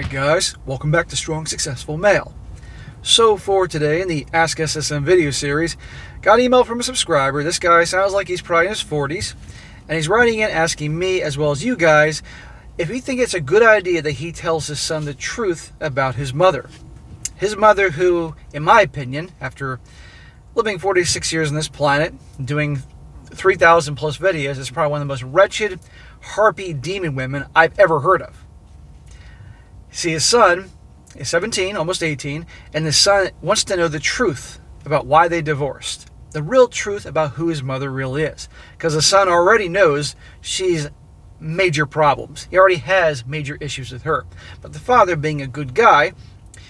guys, welcome back to Strong Successful Male. So for today in the Ask SSM video series, got an email from a subscriber. This guy sounds like he's probably in his 40s, and he's writing in asking me, as well as you guys, if we think it's a good idea that he tells his son the truth about his mother. His mother who, in my opinion, after living 46 years on this planet, doing 3,000 plus videos, is probably one of the most wretched, harpy demon women I've ever heard of. See, his son is 17, almost 18, and his son wants to know the truth about why they divorced. The real truth about who his mother really is. Because the son already knows she's major problems. He already has major issues with her. But the father, being a good guy,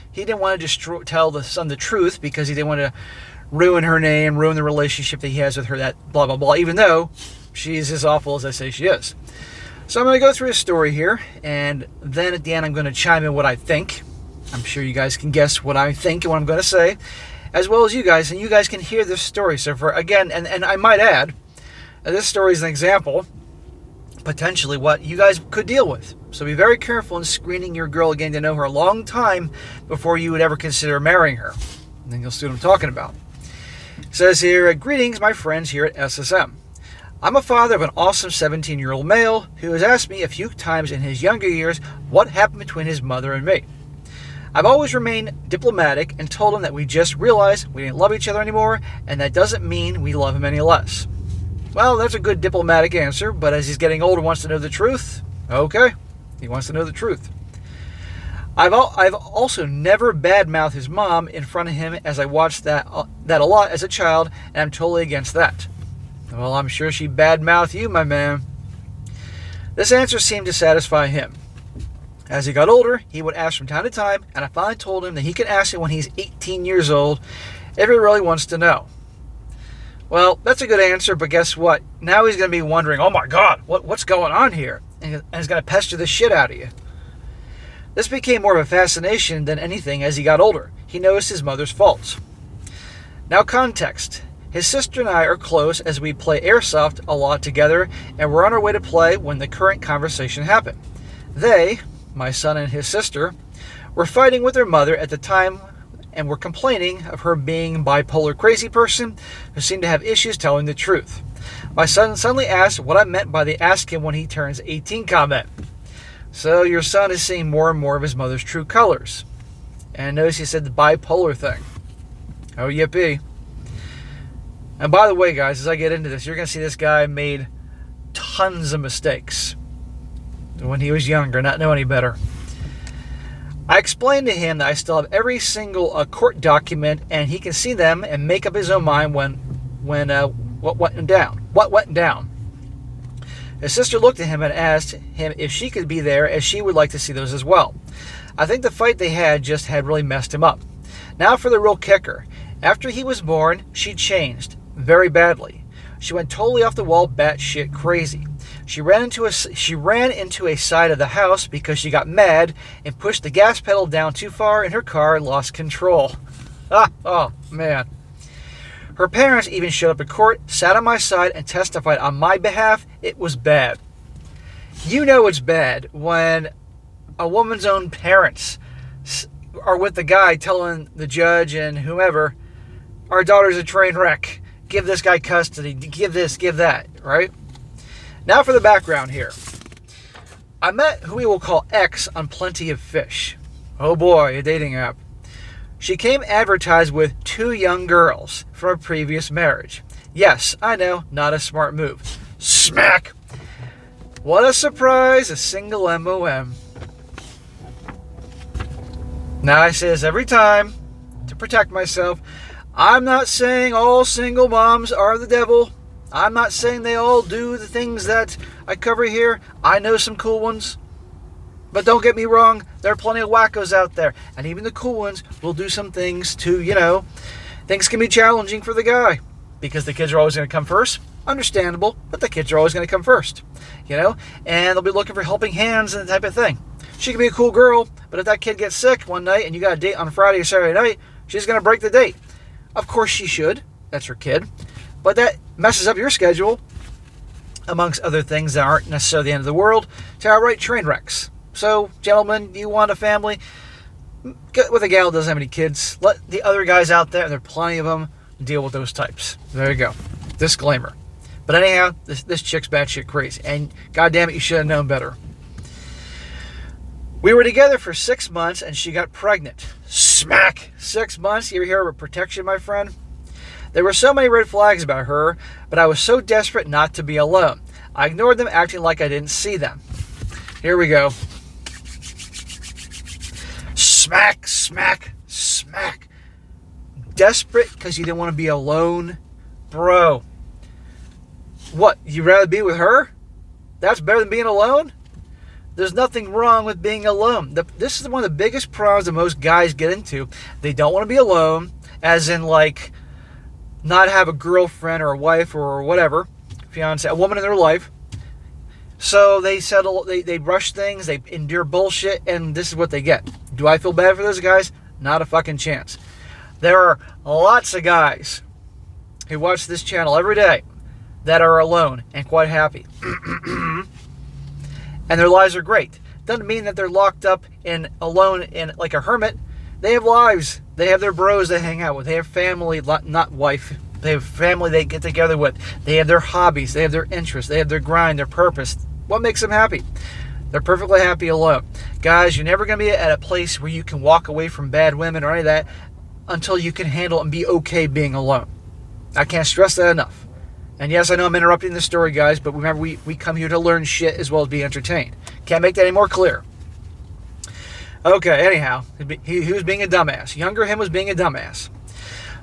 he didn't want to just tell the son the truth because he didn't want to ruin her name, ruin the relationship that he has with her, that blah, blah, blah, even though she's as awful as I say she is. So I'm going to go through his story here, and then at the end I'm going to chime in what I think. I'm sure you guys can guess what I think and what I'm going to say, as well as you guys, and you guys can hear this story. So for, again, and I might add, this story is an example, potentially, what you guys could deal with. So be very careful in screening your girl, again, to know her a long time before you would ever consider marrying her. And then you'll see what I'm talking about. It says here, greetings, my friends here at SSM. I'm a father of an awesome 17-year-old male who has asked me a few times in his younger years what happened between his mother and me. I've always remained diplomatic and told him that we just realized we didn't love each other anymore, and that doesn't mean we love him any less. Well, that's a good diplomatic answer, but as he's getting older, wants to know the truth. Okay, he wants to know the truth. I've also never badmouthed his mom in front of him, as I watched that a lot as a child, and I'm totally against that. Well, I'm sure she badmouthed you, my man. This answer seemed to satisfy him. As he got older, he would ask from time to time, and I finally told him that he can ask it when he's 18 years old if he really wants to know. Well, that's a good answer, but guess what? Now he's going to be wondering, oh my God, what's going on here? And he's going to pester the shit out of you. This became more of a fascination than anything as he got older. He noticed his mother's faults. Now context. His sister and I are close as we play airsoft a lot together, and we're on our way to play when the current conversation happened. They, my son and his sister, were fighting with their mother at the time and were complaining of her being a bipolar crazy person who seemed to have issues telling the truth. My son suddenly asked what I meant by the ask him when he turns 18 comment. So your son is seeing more and more of his mother's true colors. And notice he said the bipolar thing. Oh, yippee. And by the way, guys, as I get into this, you're going to see this guy made tons of mistakes when he was younger, not know any better. I explained to him that I still have every single court document, and he can see them and make up his own mind when what went down. His sister looked at him and asked him if she could be there, as she would like to see those as well. I think the fight they had just had really messed him up. Now for the real kicker. After he was born, she changed very badly. She went totally off the wall, batshit crazy. She ran into a side of the house because she got mad and pushed the gas pedal down too far in her car and lost control. Oh man. Her parents even showed up at court, sat on my side, and testified on my behalf. It was bad. You know it's bad when a woman's own parents are with the guy telling the judge and whomever, our daughter's a train wreck. Give this guy custody. Give this, give that, right? Now for the background here. I met who we will call X on Plenty of Fish. Oh boy, a dating app. She came advertised with 2 young girls from a previous marriage. Yes, I know, not a smart move. Smack! What a surprise, a single MOM. Now I say this every time to protect myself. I'm not saying all single moms are the devil. I'm not saying they all do the things that I cover here. I know some cool ones. But don't get me wrong, there are plenty of wackos out there. And even the cool ones will do some things to, things can be challenging for the guy. Because the kids are always going to come first. Understandable, but the kids are always going to come first. And they'll be looking for helping hands and that type of thing. She can be a cool girl, but if that kid gets sick one night and you got a date on Friday or Saturday night, she's going to break the date. Of course she should. That's her kid. But that messes up your schedule, amongst other things that aren't necessarily the end of the world, to outright train wrecks. So, gentlemen, you want a family? Get with a gal who doesn't have any kids. Let the other guys out there, and there are plenty of them, deal with those types. There you go. Disclaimer. But anyhow, this chick's batshit crazy. And goddamn it, you should have known better. We were together for 6 months, and she got pregnant. Smack! 6 months? You ever hear of protection, my friend? There were so many red flags about her, but I was so desperate not to be alone. I ignored them, acting like I didn't see them. Here we go. Smack, smack, smack. Desperate because you didn't want to be alone? Bro. What, you'd rather be with her? That's better than being alone? There's nothing wrong with being alone. This is one of the biggest problems that most guys get into. They don't want to be alone, as in like not have a girlfriend or a wife or whatever, fiance, a woman in their life. So they settle, they rush things, they endure bullshit, and this is what they get. Do I feel bad for those guys? Not a fucking chance. There are lots of guys who watch this channel every day that are alone and quite happy. And their lives are great. Doesn't mean that they're locked up and alone in like a hermit. They have lives. They have their bros they hang out with. They have family, not wife. They have family they get together with. They have their hobbies. They have their interests. They have their grind, their purpose. What makes them happy? They're perfectly happy alone. Guys, you're never going to be at a place where you can walk away from bad women or any of that until you can handle and be okay being alone. I can't stress that enough. And yes, I know I'm interrupting the story, guys, but remember, we come here to learn shit as well as be entertained. Can't make that any more clear. Okay, anyhow, he was being a dumbass. Younger him was being a dumbass.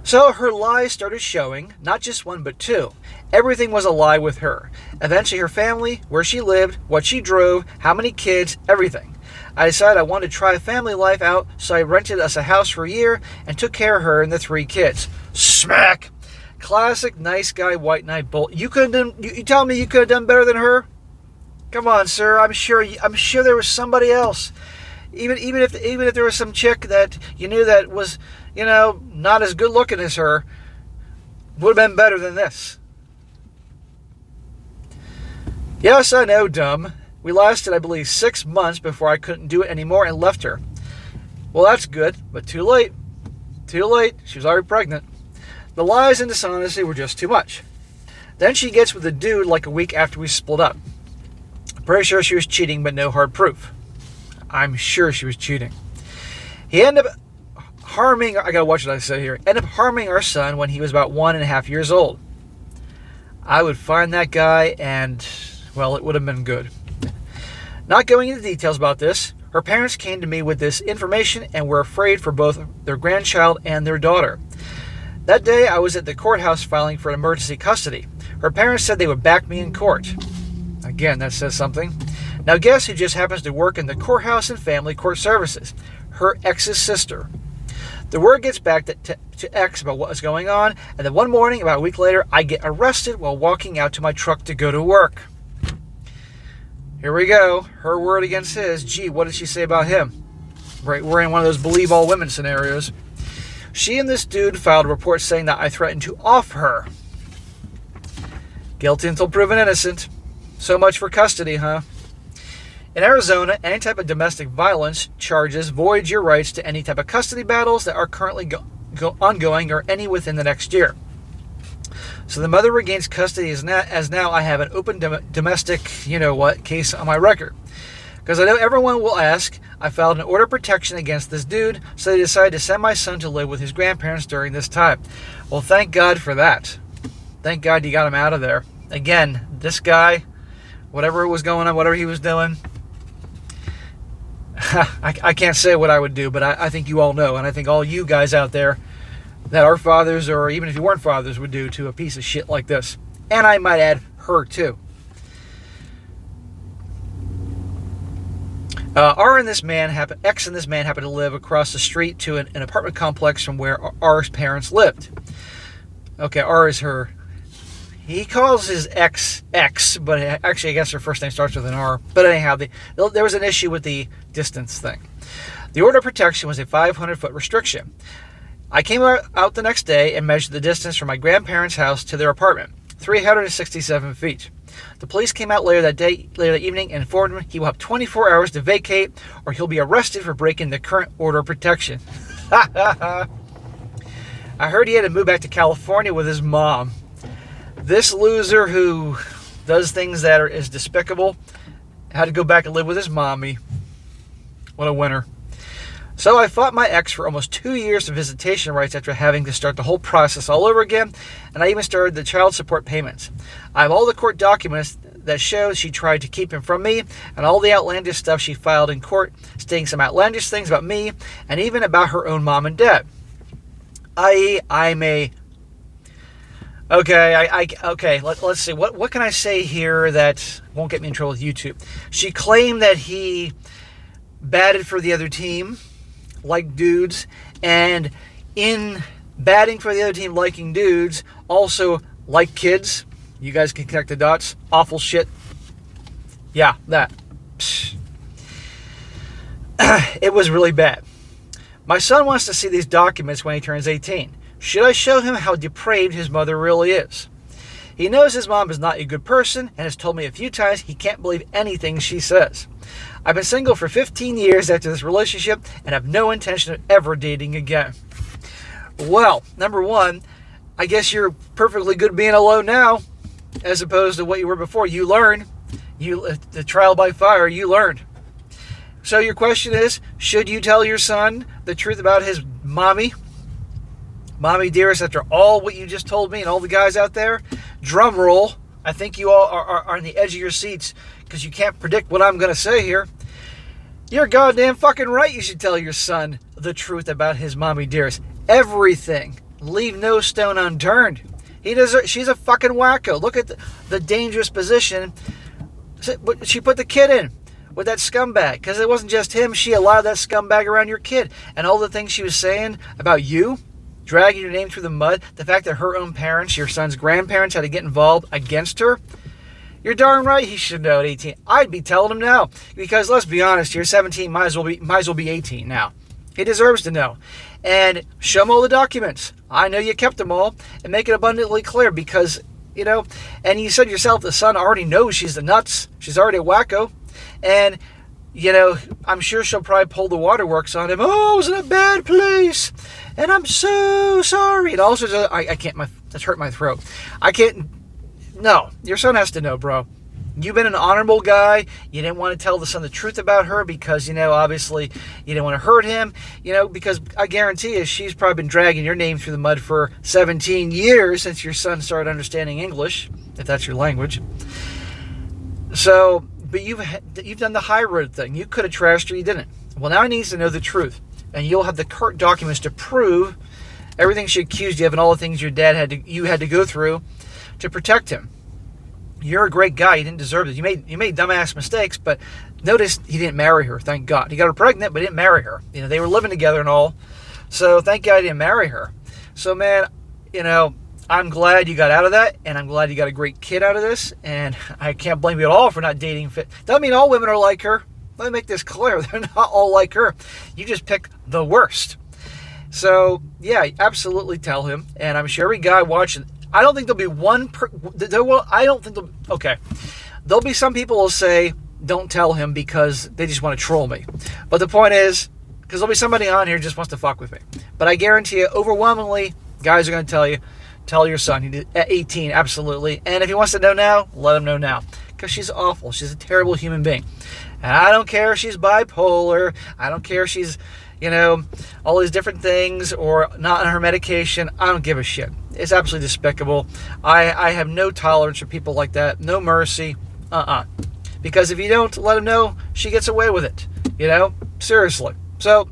So her lies started showing, not just one, but two. Everything was a lie with her. Eventually her family, where she lived, what she drove, how many kids, everything. I decided I wanted to try family life out, so I rented us a house for a year and took care of her and the 3 kids. Smack! Classic nice guy white knight bull. You tell me you could have done better than her? Come on, sir. I'm sure there was somebody else. Even if there was some chick that you knew that was, not as good looking as her, would have been better than this. Yes, I know, dumb. We lasted, I believe, 6 months before I couldn't do it anymore and left her. Well, that's good, but too late. Too late. She was already pregnant. The lies and dishonesty were just too much. Then she gets with a dude like a week after we split up. Pretty sure she was cheating, but no hard proof. I'm sure she was cheating. He ended up harming, I gotta watch what I say here, ended up harming our son when he was about 1.5 years old. I would find that guy and, well, it would have been good. Not going into details about this, her parents came to me with this information and were afraid for both their grandchild and their daughter. That day, I was at the courthouse filing for emergency custody. Her parents said they would back me in court. Again, that says something. Now guess who just happens to work in the courthouse and family court services? Her ex's sister. The word gets back to X about what was going on, and then one morning, about a week later, I get arrested while walking out to my truck to go to work. Here we go. Her word against his. Gee, what did she say about him? Right, we're in one of those believe all women scenarios. She and this dude filed a report saying that I threatened to off her. Guilty until proven innocent. So much for custody, huh? In Arizona, any type of domestic violence charges void your rights to any type of custody battles that are currently ongoing or any within the next year. So the mother regains custody as now I have an open domestic, case on my record. Because I know everyone will ask, I filed an order of protection against this dude, so they decided to send my son to live with his grandparents during this time. Well, thank God for that. Thank God you got him out of there. Again, this guy, whatever was going on, whatever he was doing, I can't say what I would do, but I think you all know, and I think all you guys out there that are fathers, or even if you weren't fathers, would do to a piece of shit like this. And I might add, her too. X and this man happened to live across the street to an apartment complex from where R's parents lived. Okay, R is her. He calls his ex X, but actually I guess her first name starts with an R. But anyhow, there was an issue with the distance thing. The order of protection was a 500-foot restriction. I came out the next day and measured the distance from my grandparents' house to their apartment, 367 feet. The police came out later that evening and informed him he will have 24 hours to vacate or he'll be arrested for breaking the current order of protection. I heard he had to move back to California with his mom. This loser who does things that is despicable had to go back and live with his mommy. What a winner. So I fought my ex for almost 2 years of visitation rights after having to start the whole process all over again, and I even started the child support payments. I have all the court documents that show she tried to keep him from me, and all the outlandish stuff she filed in court, stating some outlandish things about me, and even about her own mom and dad. I.e., I'm a... Okay, let's see. What can I say here that won't get me in trouble with YouTube? She claimed that he batted for the other team, like dudes, and in batting for the other team, liking dudes, also like kids. You guys can connect the dots. Awful shit. Yeah, that. It was really bad. My son wants to see these documents when he turns 18. Should I show him how depraved his mother really is? He knows his mom is not a good person and has told me a few times he can't believe anything she says. I've been single for 15 years after this relationship and have no intention of ever dating again. Well, number one, I guess you're perfectly good being alone now as opposed to what you were before. You learn. The trial by fire, you learned. So your question is, should you tell your son the truth about his mommy? Mommy dearest, after all what you just told me and all the guys out there, drum roll. I think you all are on the edge of your seats because you can't predict what I'm going to say here. You're goddamn fucking right you should tell your son the truth about his mommy dearest. Everything. Leave no stone unturned. She's a fucking wacko. Look at the dangerous position she put the kid in with that scumbag. Because it wasn't just him. She allowed that scumbag around your kid. And all the things she was saying about you, dragging your name through the mud, the fact that her own parents, your son's grandparents, had to get involved against her. You're darn right he should know at 18. I'd be telling him now. Because let's be honest, you're 17, might as well be 18 now. He deserves to know. And show him all the documents. I know you kept them all. And make it abundantly clear because, and you said yourself, the son already knows she's the nuts. She's already a wacko. And, I'm sure she'll probably pull the waterworks on him. Oh, I was in a bad place. And I'm so sorry. And also, I can't, that's hurt my throat. I can't, no, your son has to know, bro. You've been an honorable guy. You didn't want to tell the son the truth about her because, obviously you didn't want to hurt him, because I guarantee you she's probably been dragging your name through the mud for 17 years since your son started understanding English, if that's your language. So, but you've done the high road thing. You could have trashed her, you didn't. Well, now he needs to know the truth. And you'll have the court documents to prove everything she accused you of and all the things your dad you had to go through to protect him. You're a great guy. You didn't deserve it. You made dumbass mistakes, but notice he didn't marry her. Thank God. He got her pregnant, but he didn't marry her. They were living together and all. So thank God he didn't marry her. So man, I'm glad you got out of that, and I'm glad you got a great kid out of this. And I can't blame you at all for not dating fit. Doesn't mean all women are like her. Let me make this clear. They're not all like her. You just pick the worst. So yeah, absolutely tell him. And I'm sure every guy watching. I don't think there'll be one. Okay. There'll be some people who will say, don't tell him because they just want to troll me. But the point is, because there'll be somebody on here who just wants to fuck with me. But I guarantee you, overwhelmingly, guys are going to tell your son. He did at 18, absolutely. And if he wants to know now, let him know now. Because she's awful. She's a terrible human being. And I don't care if she's bipolar. I don't care if she's, all these different things or not on her medication. I don't give a shit. It's absolutely despicable. I have no tolerance for people like that. No mercy. Because if you don't let him know, she gets away with it. Seriously. So,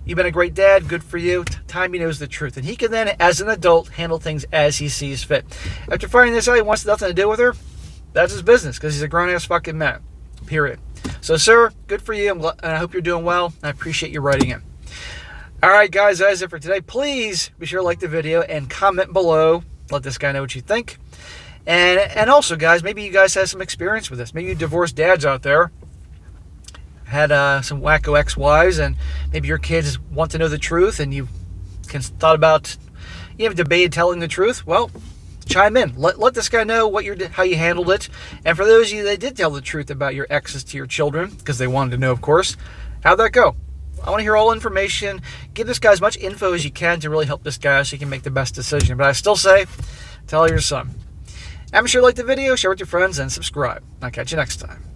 you've been a great dad. Good for you. Time he knows the truth. And he can then, as an adult, handle things as he sees fit. After finding this out, he wants nothing to do with her. That's his business because he's a grown-ass fucking man. Period. So, sir, good for you. And I hope you're doing well. I appreciate you writing in. All right, guys, that's it for today. Please be sure to like the video and comment below. Let this guy know what you think. And also, guys, maybe you guys have some experience with this. Maybe you divorced dads out there had some wacko ex-wives, and maybe your kids want to know the truth, and you thought about, you have debated telling the truth. Well, chime in. Let this guy know how you handled it. And for those of you that did tell the truth about your exes to your children, because they wanted to know, of course, how'd that go? I want to hear all information. Give this guy as much info as you can to really help this guy so he can make the best decision. But I still say, tell your son. And be sure to like the video, share with your friends, and subscribe. I'll catch you next time.